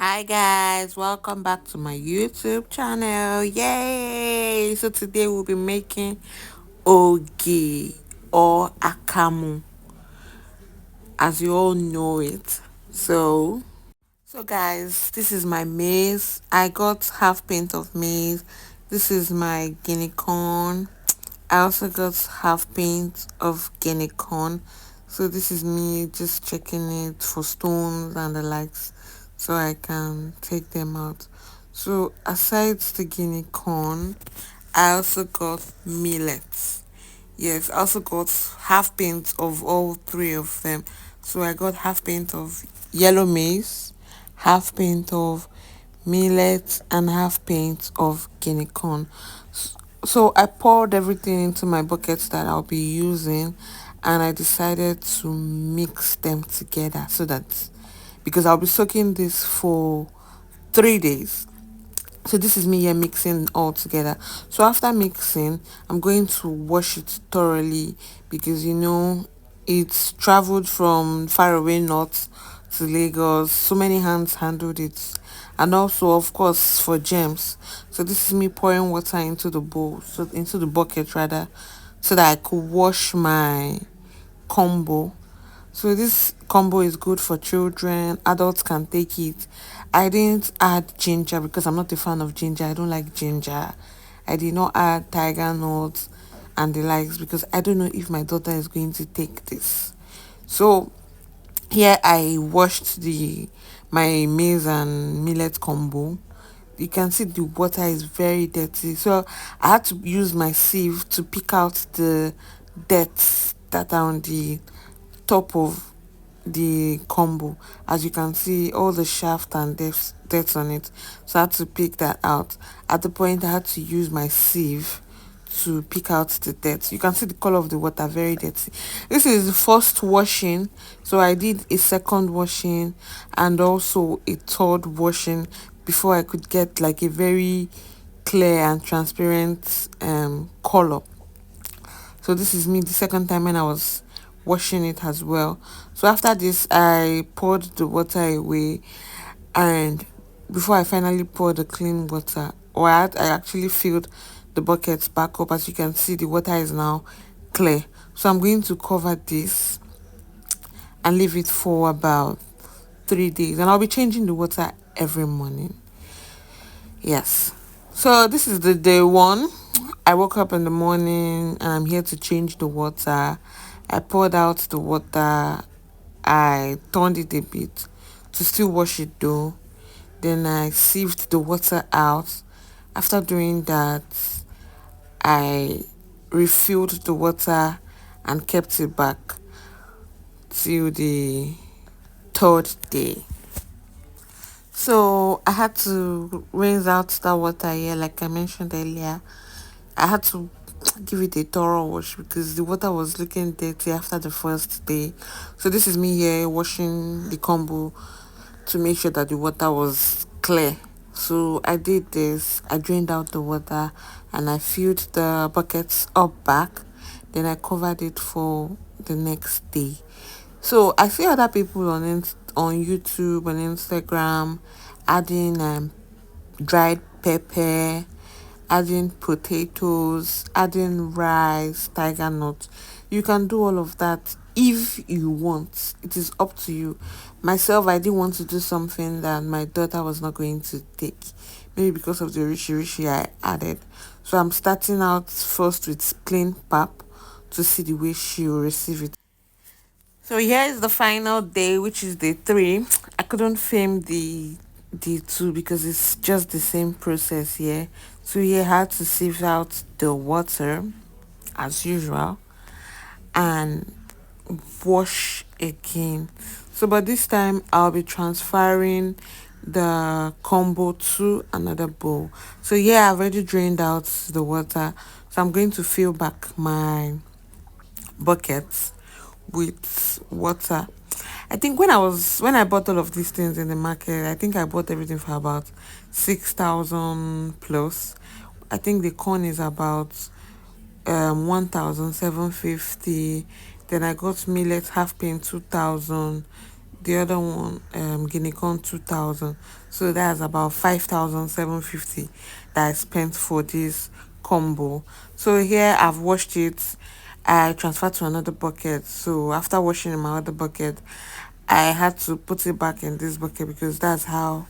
Hi guys, welcome back to my YouTube channel. Yay! So today we'll be making ogi or akamu as you all know it. So guys, this is my maize. I got half pint of maize. This is my guinea corn. I also got half pint of guinea corn. So this is me just checking it for stones and the likes so I can take them out. So aside the guinea corn, I also got millets. Yes, I also got half pint of all three of them. So I got half pint of yellow maize, half pint of millet, and half pint of guinea corn. So I poured everything into my buckets that I'll be using, and I decided to mix them together so that because I'll be soaking this for 3 days. So this is me here mixing all together. So after mixing, I'm going to wash it thoroughly because it's traveled from far away north to Lagos. So many hands handled it, and also of course for gems. So this is me pouring water into the bowl, so into the bucket rather, so that I could wash my combo. So this combo is good for children. Adults can take it. I didn't add ginger because I'm not a fan of ginger. I don't like ginger. I did not add tiger nuts and the likes because I don't know if my daughter is going to take this. So here I washed the my maize and millet combo. You can see the water is very dirty, so I had to use my sieve to pick out the dirt that are on the top of the combo. As you can see, all the shaft and dirt on it, so I had to pick that out. At the point I had to use my sieve to pick out the dirt. You can see the color of the water, very dirty. This is the first washing, so I did a second washing and also a third washing before I could get like a very clear and transparent color. So this is me the second time when I was washing it as well. So after this, I poured the water away, and before I finally poured the clean water, I actually filled the buckets back up. As you can see, the water is now clear. So I'm going to cover this and leave it for about 3 days, and I'll be changing the water every morning. Yes. So this is the day one. I woke up in the morning and I'm here to change the water. I poured out the water. I turned it a bit to still wash it though. Then I sieved the water out. After doing that, I refilled the water and kept it back till the third day. So I had to rinse out that water here, like I mentioned earlier. I had to give it a thorough wash because the water was looking dirty after the first day. So this is me here washing the combo to make sure that the water was clear. So I did this. I drained out the water and I filled the buckets up back. Then I covered it for the next day. So I see other people on YouTube and Instagram adding dried pepper, adding potatoes, adding rice, tiger nuts. You can do all of that if you want. It is up to you. Myself, I didn't want to do something that my daughter was not going to take. Maybe because of the rishi I added. So I'm starting out first with plain pap to see the way she will receive it. So here is the final day, which is day three. I couldn't film the day two because it's just the same process here. So here I had to sieve out the water as usual and wash again. So but this time I'll be transferring the combo to another bowl. So yeah, I've already drained out the water. So I'm going to fill back my buckets with water. I think when I bought all of these things in the market, I think I bought everything for about 6,000 plus. I think the corn is about 1,750. Then I got millet half pint 2,000. the other one Guinea 2000. So that's about 5,750 that I spent for this combo. So here I've washed it. I transferred to another bucket. So after washing in my other bucket, I had to put it back in this bucket because that's how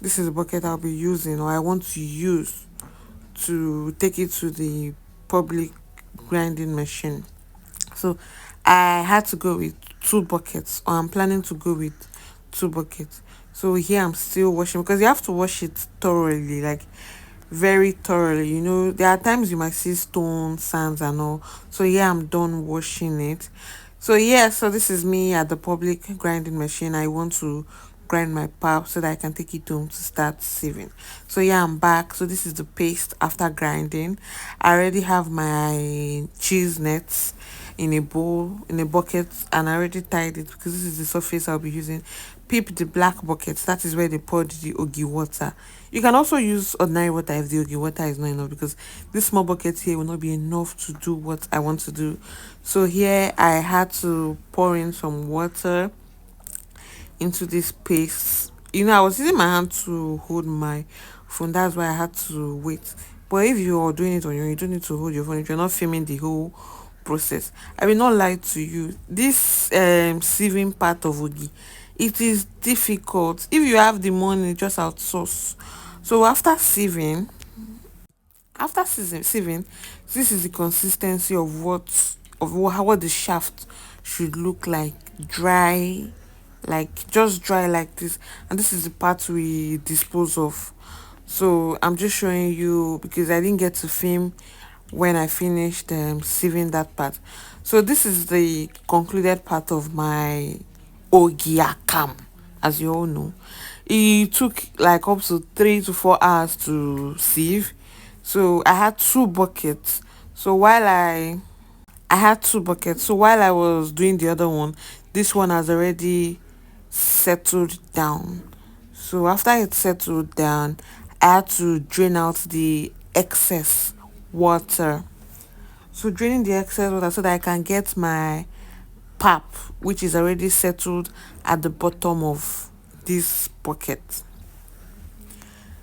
this is the bucket I'll be using, or I want to use to take it to the public grinding machine. So I had to go with two buckets, or I'm planning to go with two buckets. So here I'm still washing because you have to wash it thoroughly, like very thoroughly. You know, there are times you might see stones, sands, and all. So yeah, I'm done washing it. So yeah, so this is me at the public grinding machine. I want to grind my pap so that I can take it home to start sieving. So yeah, I'm back. So this is the paste after grinding. I already have my cheese nets in a bowl, in a bucket, and I already tied it because this is the surface I'll be using. Peep the black bucket, that is where they poured the ogi water. You can also use ordinary water if the ogi water is not enough, because this small bucket here will not be enough to do what I want to do. So here I had to pour in some water into this paste. You know, I was using my hand to hold my phone. That's why I had to wait. But if you're doing it on your own, you don't need to hold your phone. If you're not filming the whole process, I will not lie to you. This sieving part of Ogi, it is difficult. If you have the money, just outsource. So after sieving, this is the consistency of what the shaft should look like. Dry, like just dry like this, and this is the part we dispose of. So I'm just showing you because I didn't get to film when I finished sieving that part. So this is the concluded part of my ogiakam, as you all know. It took like up to 3 to 4 hours to sieve. So I had two buckets. So I had two buckets. So while I was doing the other one, this one has already settled down. So after it settled down, I had to drain out the excess water. So draining the excess water so that I can get my pap, which is already settled at the bottom of this bucket.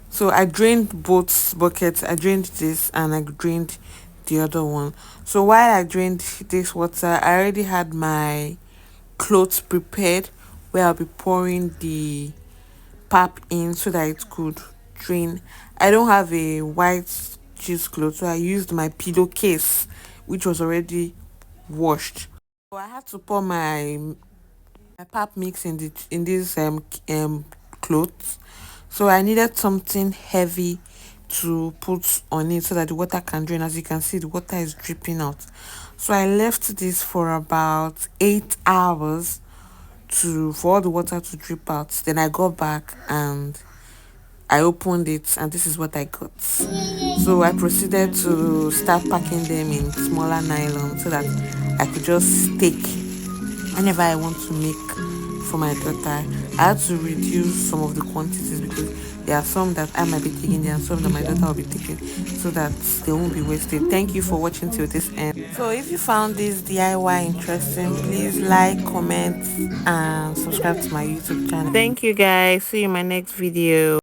So I drained both buckets. I drained this and I drained the other one. So while I drained this water, I already had my clothes prepared where I'll be pouring the pap in so that it could drain. I don't have a white cheesecloth, so I used my pillowcase, which was already washed. So I had to pour my pap mix in this clothes. So I needed something heavy to put on it so that the water can drain. As you can see, the water is dripping out. So I left this for about 8 hours to for all the water to drip out. Then I got back and I opened it, and this is what I got. So I proceeded to start packing them in smaller nylon so that I could just take whenever I want to make for my daughter. I had to reduce some of the quantities because there are some that I might be taking, there are some that my daughter will be taking, so that they won't be wasted. Thank you for watching till this end. So if you found this DIY interesting, please like, comment, and subscribe to my YouTube channel. Thank you guys. See you in my next video.